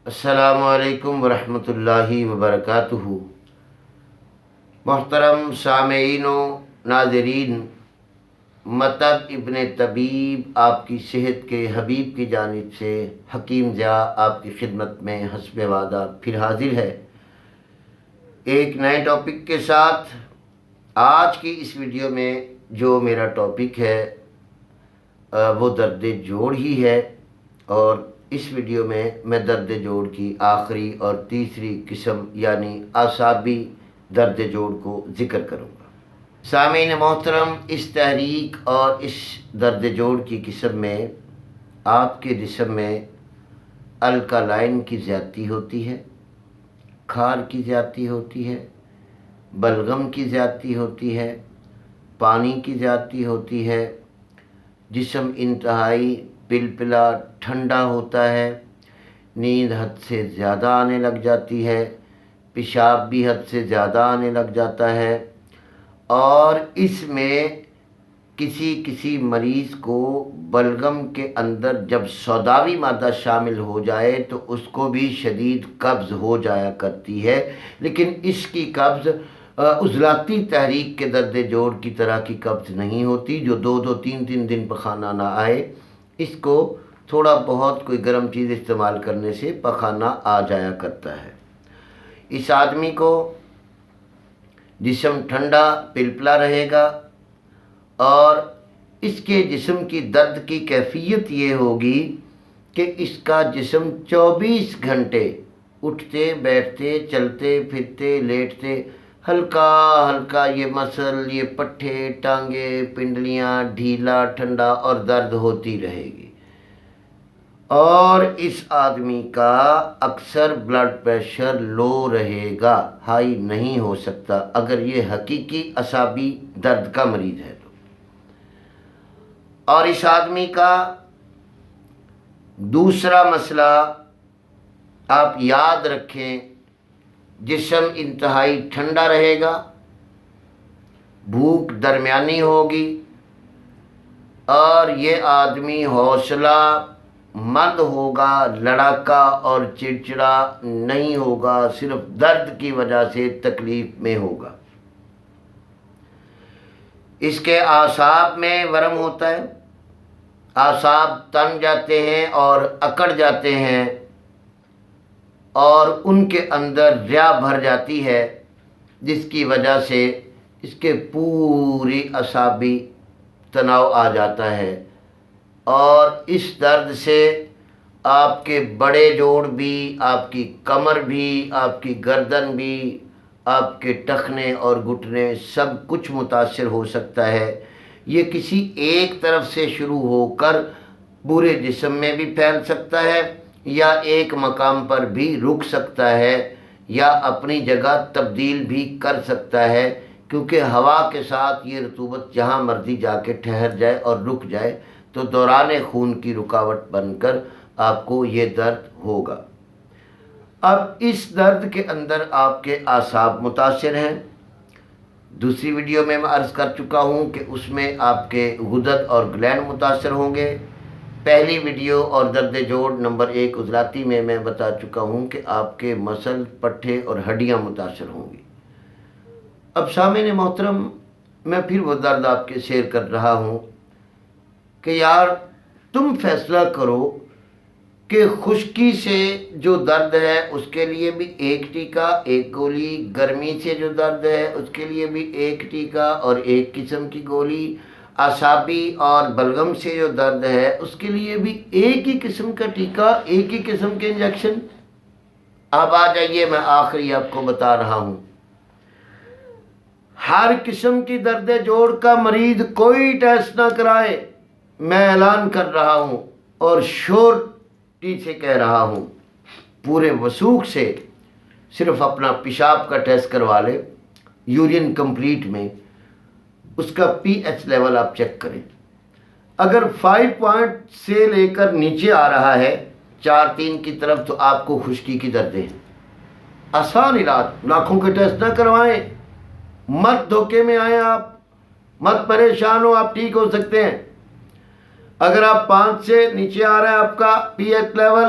السلام علیکم ورحمۃ اللہ وبرکاتہ۔ محترم سامعین و ناظرین، مطب ابن طبیب آپ کی صحت کے حبیب کی جانب سے حکیم ضیاء آپ کی خدمت میں حسب وعدہ پھر حاضر ہے ایک نئے ٹاپک کے ساتھ۔ آج کی اس ویڈیو میں جو میرا ٹاپک ہے وہ درد جوڑ ہی ہے، اور اس ویڈیو میں درد جوڑ کی آخری اور تیسری قسم یعنی اعصابی درد جوڑ کو ذکر کروں گا۔ سامعین محترم، اس تحریک اور اس درد جوڑ کی قسم میں آپ کے جسم میں الکالائن کی زیادتی ہوتی ہے، کھار کی زیادتی ہوتی ہے، بلغم کی زیادتی ہوتی ہے، پانی کی زیادتی ہوتی ہے، جسم انتہائی پلپلا ٹھنڈا ہوتا ہے، نیند حد سے زیادہ آنے لگ جاتی ہے، پیشاب بھی حد سے زیادہ آنے لگ جاتا ہے، اور اس میں کسی مریض کو بلغم کے اندر جب سوداوی مادہ شامل ہو جائے تو اس کو بھی شدید قبض ہو جایا کرتی ہے، لیکن اس کی قبض عضلاتی تحریک کے درد جوڑ کی طرح کی قبض نہیں ہوتی جو دو تین دن پخانہ نہ آئے۔ اس کو تھوڑا بہت کوئی گرم چیز استعمال کرنے سے پخانہ آ جایا کرتا ہے۔ اس آدمی کو جسم ٹھنڈا پلپلا رہے گا، اور اس کے جسم کی درد کی کیفیت یہ ہوگی کہ اس کا جسم 24 گھنٹے اٹھتے بیٹھتے چلتے پھرتے لیٹتے ہلکا ہلکا یہ مسل، یہ پٹھے ٹانگے پنڈلیاں ڈھیلا ٹھنڈا اور درد ہوتی رہے گی۔ اور اس آدمی کا اکثر بلڈ پریشر لو رہے گا، ہائی نہیں ہو سکتا اگر یہ حقیقی اعصابی درد کا مریض ہے تو۔ اور اس آدمی کا دوسرا مسئلہ آپ یاد رکھیں، جسم انتہائی ٹھنڈا رہے گا، بھوک درمیانی ہوگی، اور یہ آدمی حوصلہ مند ہوگا، لڑاکا اور چڑچڑا نہیں ہوگا، صرف درد کی وجہ سے تکلیف میں ہوگا۔ اس کے اعصاب میں ورم ہوتا ہے، اعصاب تن جاتے ہیں اور اکڑ جاتے ہیں، اور ان کے اندر ریا بھر جاتی ہے، جس کی وجہ سے اس کے پوری اعصابی تناؤ آ جاتا ہے، اور اس درد سے آپ کے بڑے جوڑ بھی، آپ کی کمر بھی، آپ کی گردن بھی، آپ کے ٹخنے اور گھٹنے سب کچھ متاثر ہو سکتا ہے۔ یہ کسی ایک طرف سے شروع ہو کر پورے جسم میں بھی پھیل سکتا ہے، یا ایک مقام پر بھی رک سکتا ہے، یا اپنی جگہ تبدیل بھی کر سکتا ہے، کیونکہ ہوا کے ساتھ یہ رطوبت جہاں مرضی جا کے ٹھہر جائے اور رک جائے تو دوران خون کی رکاوٹ بن کر آپ کو یہ درد ہوگا۔ اب اس درد کے اندر آپ کے اعصاب متاثر ہیں۔ دوسری ویڈیو میں عرض کر چکا ہوں کہ اس میں آپ کے غدد اور گلینڈ متاثر ہوں گے۔ پہلی ویڈیو اور درد جوڑ نمبر 1 عضلاتی میں بتا چکا ہوں کہ آپ کے مسل، پٹھے اور ہڈیاں متاثر ہوں گی۔ اب سامعین محترم، میں پھر وہ درد آپ کے شیئر کر رہا ہوں کہ یار تم فیصلہ کرو کہ خشکی سے جو درد ہے اس کے لیے بھی ایک ٹیکہ ایک گولی، گرمی سے جو درد ہے اس کے لیے بھی ایک ٹیکہ اور ایک قسم کی گولی، اعصابی اور بلغم سے جو درد ہے اس کے لیے بھی ایک ہی قسم کا ٹیکہ، ایک ہی قسم کے انجیکشن۔ اب آ جائیے، میں آخری آپ کو بتا رہا ہوں، ہر قسم کی درد جوڑ کا مریض کوئی ٹیسٹ نہ کرائے، میں اعلان کر رہا ہوں اور شورٹی سے کہہ رہا ہوں، پورے وثوق سے صرف اپنا پیشاب کا ٹیسٹ کروا لے، یورین کمپلیٹ میں اس کا پی ایچ لیول آپ چیک کریں، اگر 5 پوائنٹ سے لے کر نیچے آ رہا ہے 4-3 کی طرف تو آپ کو خشکی کی درد ہے۔ آسان علاج، لاکھوں کے ٹیسٹ نہ کروائیں، مت دھوکے میں آئیں، آپ مت پریشان ہو، آپ ٹھیک ہو سکتے ہیں۔ اگر آپ 5 سے نیچے آ رہا ہے آپ کا پی ایچ لیول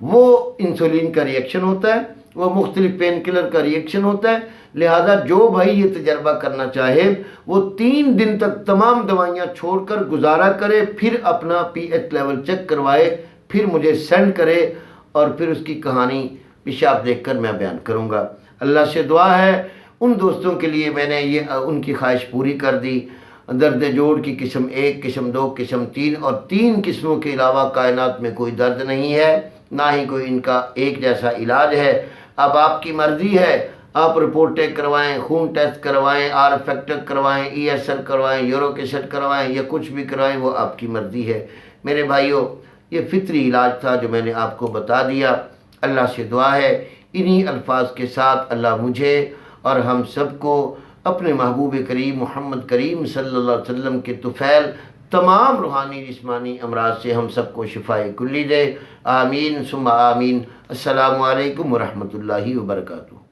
وہ انسولین کا ریئیکشن ہوتا ہے، وہ مختلف پین کلر کا ریئیکشن ہوتا ہے۔ لہذا جو بھائی یہ تجربہ کرنا چاہے وہ 3 دن تک تمام دوائیاں چھوڑ کر گزارا کرے، پھر اپنا پی ایچ لیول چیک کروائے، پھر مجھے سینڈ کرے، اور پھر اس کی کہانی پیشاب دیکھ کر میں بیان کروں گا۔ اللہ سے دعا ہے ان دوستوں کے لیے میں نے یہ ان کی خواہش پوری کر دی۔ درد جوڑ کی قسم 1، قسم 2، قسم 3 اور 3 قسموں کے علاوہ کائنات میں کوئی درد نہیں ہے، نہ ہی کوئی ان کا ایک جیسا علاج ہے۔ اب آپ کی مرضی ہے، آپ رپورٹیں کروائیں، خون ٹیسٹ کروائیں، آر فیکٹر کروائیں، ای ایس ایل کروائیں، یورک ایسڈ کروائیں، یا کچھ بھی کروائیں، وہ آپ کی مرضی ہے۔ میرے بھائیوں، یہ فطری علاج تھا جو میں نے آپ کو بتا دیا۔ اللہ سے دعا ہے انہی الفاظ کے ساتھ اللہ مجھے اور ہم سب کو اپنے محبوب کریم محمد کریم صلی اللہ علیہ وسلم کے طفیل تمام روحانی جسمانی امراض سے ہم سب کو شفائے کلی دے۔ آمین ثم آمین۔ السلام علیکم ورحمۃ اللہ وبرکاتہ۔